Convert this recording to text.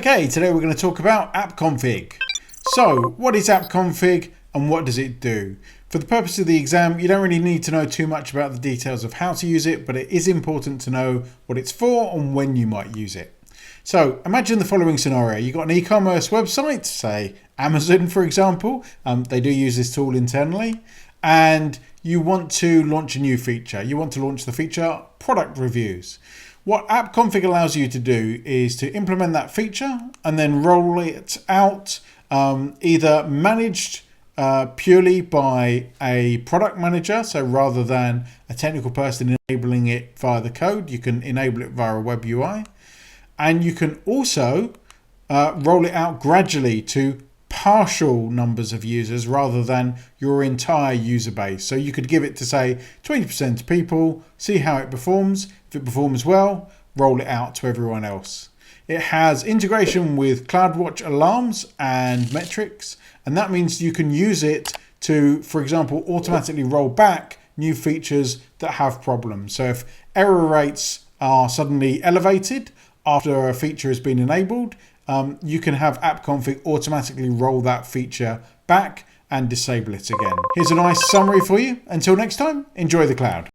Okay, today we're going to talk about AppConfig. So, what is AppConfig and what does it do? For the purpose of the exam, you don't really need to know too much about the details of how to use it, but it is important to know what it's for and when you might use it. So, imagine the following scenario. You've got an e-commerce website, say Amazon for example. They do use this tool internally, and you want to launch a new feature. You want to launch the feature product reviews. What AppConfig allows you to do is to implement that feature and then roll it out, either managed purely by a product manager. So rather than a technical person enabling it via the code, you can enable it via a web UI. And you can also roll it out gradually to partial numbers of users rather than your entire user base. So you could give it to say 20% of people, see how it performs. If it performs well, roll it out to everyone else. It has integration with CloudWatch alarms and metrics, and that means you can use it to, for example, automatically roll back new features that have problems. So if error rates are suddenly elevated after a feature has been enabled, you can have AppConfig automatically roll that feature back and disable it again. Here's a nice summary for you. Until next time, enjoy the cloud.